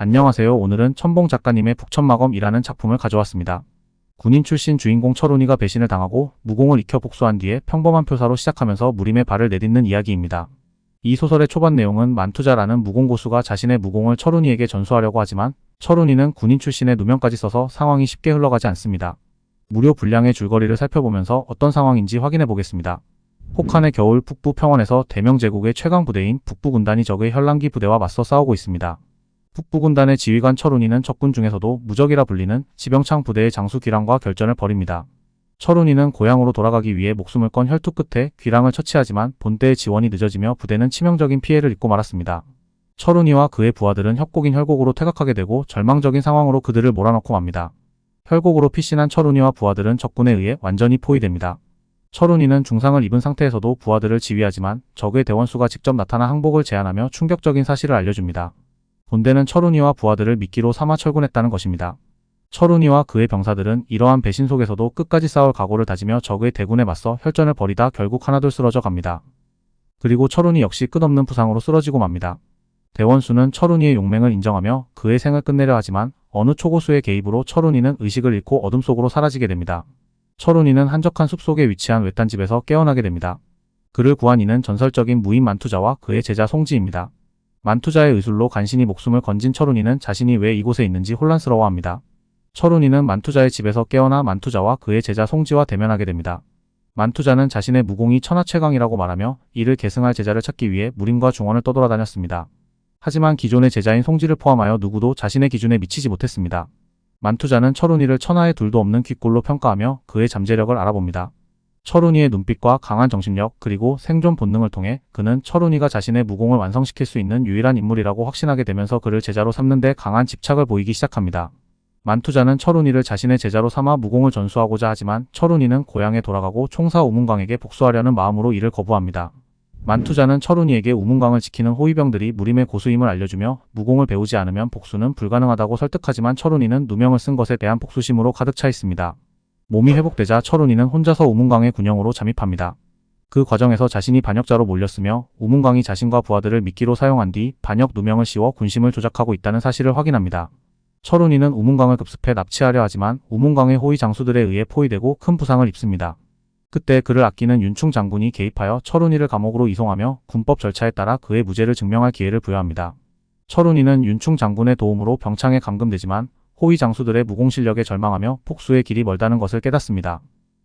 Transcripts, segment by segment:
안녕하세요. 오늘은 천봉 작가님의 북천마검이라는 작품을 가져왔습니다. 군인 출신 주인공 철훈이가 배신을 당하고 무공을 익혀 복수한 뒤에 평범한 표사로 시작하면서 무림의 발을 내딛는 이야기입니다. 이 소설의 초반 내용은 만투자라는 무공고수가 자신의 무공을 철훈이에게 전수하려고 하지만 철훈이는 군인 출신의 누명까지 써서 상황이 쉽게 흘러가지 않습니다. 무료 분량의 줄거리를 살펴보면서 어떤 상황인지 확인해 보겠습니다. 혹한의 겨울 북부 평원에서 대명제국의 최강 부대인 북부군단이 적의 혈랑기 부대와 맞서 싸우고 있습니다. 북부군단의 지휘관 철훈이는 적군 중에서도 무적이라 불리는 지병창 부대의 장수 귀랑과 결전을 벌입니다. 철훈이는 고향으로 돌아가기 위해 목숨을 건 혈투 끝에 귀랑을 처치하지만 본대의 지원이 늦어지며 부대는 치명적인 피해를 입고 말았습니다. 철훈이와 그의 부하들은 협곡인 혈곡으로 퇴각하게 되고 절망적인 상황으로 그들을 몰아넣고 맙니다. 혈곡으로 피신한 철훈이와 부하들은 적군에 의해 완전히 포위됩니다. 철훈이는 중상을 입은 상태에서도 부하들을 지휘하지만 적의 대원수가 직접 나타나 항복을 제안하며 충격적인 사실을 알려줍니다. 본대는 철훈이와 부하들을 미끼로 삼아 철군했다는 것입니다. 철훈이와 그의 병사들은 이러한 배신 속에서도 끝까지 싸울 각오를 다지며 적의 대군에 맞서 혈전을 벌이다 결국 하나둘 쓰러져 갑니다. 그리고 철훈이 역시 끝없는 부상으로 쓰러지고 맙니다. 대원수는 철훈이의 용맹을 인정하며 그의 생을 끝내려 하지만 어느 초고수의 개입으로 철훈이는 의식을 잃고 어둠 속으로 사라지게 됩니다. 철훈이는 한적한 숲속에 위치한 외딴 집에서 깨어나게 됩니다. 그를 구한 이는 전설적인 무인 만투자와 그의 제자 송지입니다. 만투자의 의술로 간신히 목숨을 건진 철훈이는 자신이 왜 이곳에 있는지 혼란스러워합니다. 철훈이는 만투자의 집에서 깨어나 만투자와 그의 제자 송지와 대면하게 됩니다. 만투자는 자신의 무공이 천하최강이라고 말하며 이를 계승할 제자를 찾기 위해 무림과 중원을 떠돌아다녔습니다. 하지만 기존의 제자인 송지를 포함하여 누구도 자신의 기준에 미치지 못했습니다. 만투자는 철훈이를 천하의 둘도 없는 귓골로 평가하며 그의 잠재력을 알아봅니다. 철훈이의 눈빛과 강한 정신력 그리고 생존 본능을 통해 그는 철훈이가 자신의 무공을 완성시킬 수 있는 유일한 인물이라고 확신하게 되면서 그를 제자로 삼는 데 강한 집착을 보이기 시작합니다. 만투자는 철훈이를 자신의 제자로 삼아 무공을 전수하고자 하지만 철훈이는 고향에 돌아가고 총사 우문광에게 복수하려는 마음으로 이를 거부합니다. 만투자는 철훈이에게 우문광을 지키는 호위병들이 무림의 고수임을 알려주며 무공을 배우지 않으면 복수는 불가능하다고 설득하지만 철훈이는 누명을 쓴 것에 대한 복수심으로 가득 차 있습니다. 몸이 회복되자 철훈이는 혼자서 우문광의 군영으로 잠입합니다. 그 과정에서 자신이 반역자로 몰렸으며 우문광이 자신과 부하들을 미끼로 사용한 뒤 반역 누명을 씌워 군심을 조작하고 있다는 사실을 확인합니다. 철훈이는 우문광을 급습해 납치하려 하지만 우문광의 호위 장수들에 의해 포위되고 큰 부상을 입습니다. 그때 그를 아끼는 윤충 장군이 개입하여 철훈이를 감옥으로 이송하며 군법 절차에 따라 그의 무죄를 증명할 기회를 부여합니다. 철훈이는 윤충 장군의 도움으로 병창에 감금되지만 호위 장수들의 무공 실력에 절망하며 복수의 길이 멀다는 것을 깨닫습니다.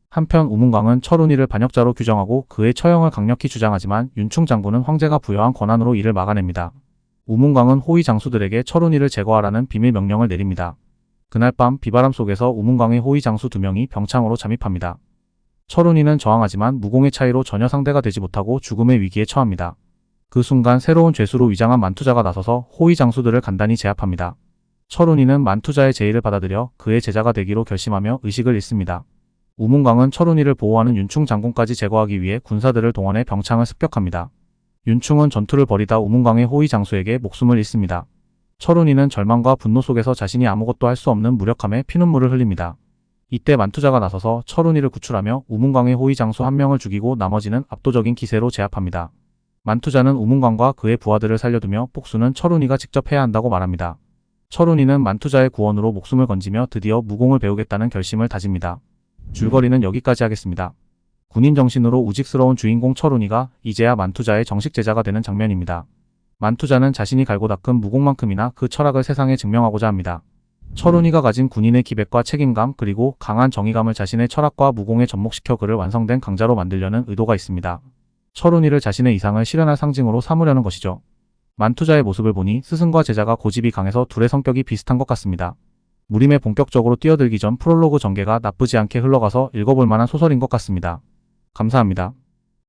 한편 우문광은 철훈이를 반역자로 규정하고 그의 처형을 강력히 주장하지만 윤충 장군은 황제가 부여한 권한으로 이를 막아냅니다. 우문광은 호위 장수들에게 철훈이를 제거하라는 비밀 명령을 내립니다. 그날 밤 비바람 속에서 우문광의 호위 장수 2명이 병창으로 잠입합니다. 철훈이는 저항하지만 무공의 차이로 전혀 상대가 되지 못하고 죽음의 위기에 처합니다. 그 순간 새로운 죄수로 위장한 만투자가 나서서 호위 장수들을 간단히 제압합니다. 철훈이는 만투자의 제의를 받아들여 그의 제자가 되기로 결심하며 의식을 잃습니다. 우문광은 철훈이를 보호하는 윤충 장군까지 제거하기 위해 군사들을 동원해 병창을 습격합니다. 윤충은 전투를 벌이다 우문광의 호위 장수에게 목숨을 잃습니다. 철훈이는 절망과 분노 속에서 자신이 아무것도 할 수 없는 무력함에 피눈물을 흘립니다. 이때 만투자가 나서서 철훈이를 구출하며 우문광의 호위 장수 1명을 죽이고 나머지는 압도적인 기세로 제압합니다. 만투자는 우문광과 그의 부하들을 살려두며 복수는 철훈이가 직접 해야 한다고 말합니다. 철훈이는 만투자의 구원으로 목숨을 건지며 드디어 무공을 배우겠다는 결심을 다집니다. 줄거리는 여기까지 하겠습니다. 군인 정신으로 우직스러운 주인공 철훈이가 이제야 만투자의 정식 제자가 되는 장면입니다. 만투자는 자신이 갈고 닦은 무공만큼이나 그 철학을 세상에 증명하고자 합니다. 철훈이가 가진 군인의 기백과 책임감 그리고 강한 정의감을 자신의 철학과 무공에 접목시켜 그를 완성된 강자로 만들려는 의도가 있습니다. 철훈이를 자신의 이상을 실현할 상징으로 삼으려는 것이죠. 만투자의 모습을 보니 스승과 제자가 고집이 강해서 둘의 성격이 비슷한 것 같습니다. 무림에 본격적으로 뛰어들기 전 프롤로그 전개가 나쁘지 않게 흘러가서 읽어볼 만한 소설인 것 같습니다. 감사합니다.